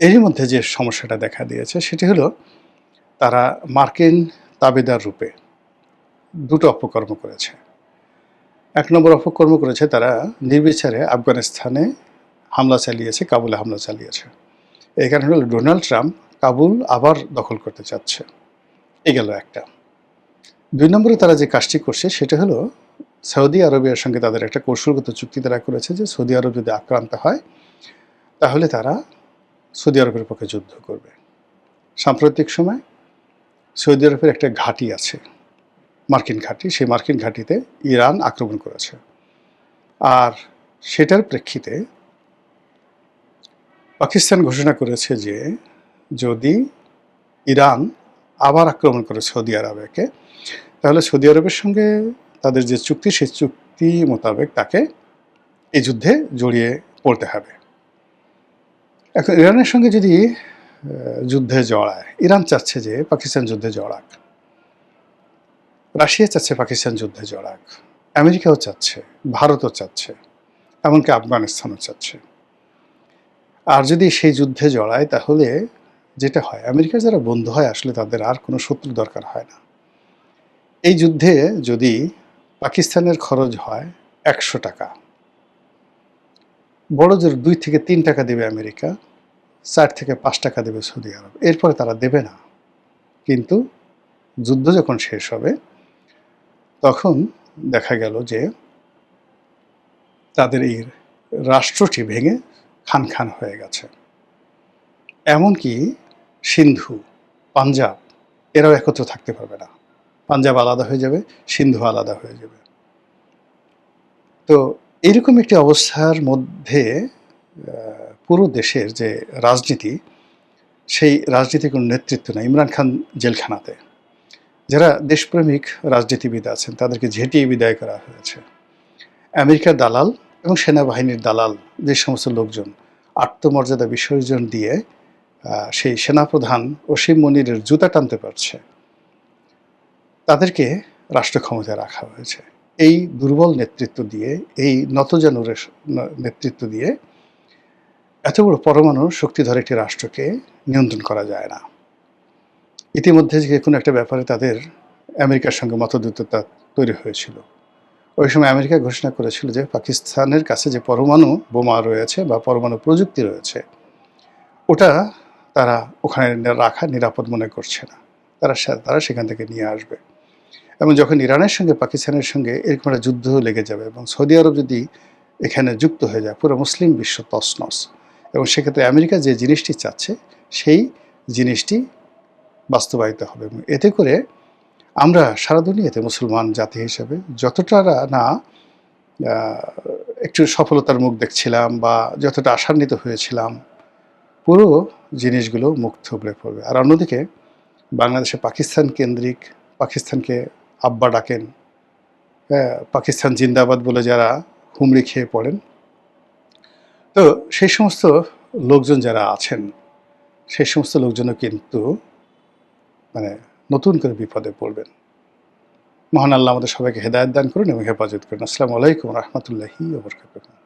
এরই মধ্যে যে সমস্যাটা দেখা দিয়েছে সেটি হলো তারা মার্কিন তাবেদার রূপে দুটো অপকর্ম করেছে। ১ নম্বর অপকর্ম করেছে, তারা নির্বিচারে আফগানিস্তানে হামলা চালিয়েছে, কাবুলে হামলা চালিয়েছে। এই কারণে হলো ডোনাল্ড ট্রাম্প কাবুল আবার দখল করতে চাচ্ছে। এ গেল একটা। ২ নম্বরে তারা যে কাজটি করছে সেটা হলো সৌদি আরবের সঙ্গে তাদের একটা কৌশলগত চুক্তি তারা করেছে যে সৌদি আরব যদি আক্রান্ত হয় তাহলে তারা সৌদি আরবের পক্ষে যুদ্ধ করবে। সাম্প্রতিক সময় সৌদি আরবের একটা ঘাঁটি আছে, মার্কিন ঘাঁটি, সেই মার্কিন ঘাঁটিতে ইরান আক্রমণ করেছে। আর সেটার প্রেক্ষিতে পাকিস্তান ঘোষণা করেছে যে যদি ইরান আবার আক্রমণ করে সৌদি আরবকে, তাহলে সৌদি আরবের সঙ্গে তাদের যে চুক্তি সেই চুক্তি মোতাবেক তাকে এই যুদ্ধে জড়িয়ে পড়তে হবে। এখন ইরানের সঙ্গে যদি যুদ্ধে জড়ায়, ইরান চাচ্ছে যে পাকিস্তান যুদ্ধে জড়াক, রাশিয়া চাচ্ছে পাকিস্তান যুদ্ধে জড়াক, আমেরিকাও চাচ্ছে, ভারতও চাচ্ছে, এমনকি আফগানিস্তানও চাচ্ছে। আর যদি সেই যুদ্ধে জড়ায় তাহলে যেটা হয়, আমেরিকার যারা বন্ধু হয় আসলে তাদের আর কোনো শত্রু দরকার হয় না। এই যুদ্ধে যদি পাকিস্তানের খরচ হয় ১০০ টাকা, বড় জোর ২ থেকে ৩ টাকা দেবে আমেরিকা, ৪ থেকে ৫ টাকা দেবে সৌদি আরব, এরপরে তারা দেবে না। কিন্তু যুদ্ধ যখন শেষ হবে তখন দেখা গেল যে তাদের এই রাষ্ট্রটি ভেঙে খান খান হয়ে গেছে। এমনকি সিন্ধু, পাঞ্জাব এরাও একত্র থাকতে পারবে না। পাঞ্জাব আলাদা হয়ে যাবে, সিন্ধু আলাদা হয়ে যাবে। তো এরকম একটি অবস্থার মধ্যে পুরো দেশের যে রাজনীতি, সেই রাজনীতির কোনো নেতৃত্ব নেই। ইমরান খান জেলখানাতে। যারা দেশপ্রেমিক রাজনীতিবিদ আছেন তাদেরকে ঝেঁটিয়ে বিদায় করা হয়েছে। আমেরিকার দালাল এবং সেনাবাহিনীর দালাল যে সমস্ত লোকজন আত্মমর্যাদা বিসর্জন দিয়ে সেই সেনাপ্রধান অসীম মনিরের জুতা টানতে পারছে, তাদেরকে রাষ্ট্র ক্ষমতায় রাখা হয়েছে। এই দুর্বল নেতৃত্ব দিয়ে, এই নতজানুরের নেতৃত্ব দিয়ে এত বড় পরমাণু শক্তিধর একটি রাষ্ট্রকে নিয়ন্ত্রণ করা যায় না। ইতিমধ্যে যে কোনো একটা ব্যাপারে তাদের আমেরিকার সঙ্গে মতদ্বৈততা তৈরি হয়েছিল। ওই সময় আমেরিকা ঘোষণা করেছিল যে পাকিস্তানের কাছে যে পরমাণু বোমা রয়েছে বা পরমাণু প্রযুক্তি রয়েছে ওটা তারা ওখানে রাখা নিরাপদ মনে করছে না, তারা সেখান থেকে নিয়ে আসবে। এবং যখন ইরানের সঙ্গে পাকিস্তানের সঙ্গে এরকম একটা যুদ্ধ লেগে যাবে এবং সৌদি আরব যদি এখানে যুক্ত হয়ে যায়, পুরো মুসলিম বিশ্ব তছনছ। এবং সেক্ষেত্রে আমেরিকা যে জিনিসটি চাচ্ছে সেই জিনিসটি বাস্তবায়িত হবে। এবং এতে করে আমরা সারা দুনিয়াতে মুসলমান জাতি হিসেবে যতটা না একটু সফলতার মুখ দেখছিলাম বা যতটা আশান্বিত হয়েছিলাম, পুরো জিনিসগুলো মুখ থুবড়ে পড়বে। আর অন্যদিকে বাংলাদেশে পাকিস্তান কেন্দ্রিক, পাকিস্তানকে আব্বা ডাকেন, পাকিস্তান জিন্দাবাদ বলে যারা হুমড়ি খেয়ে পড়েন, তো সেই সমস্ত লোকজন যারা আছেন সেই সমস্ত লোকজনও কিন্তু মানে নতুন করে বিপদে পড়বেন। মহান আল্লাহ আমাদের সবাইকে হেদায়েত দান করুন এবং হেফাজত করুন। আসসালামু আলাইকুম ওয়া রাহমাতুল্লাহি ওয়া বারাকাতুহু।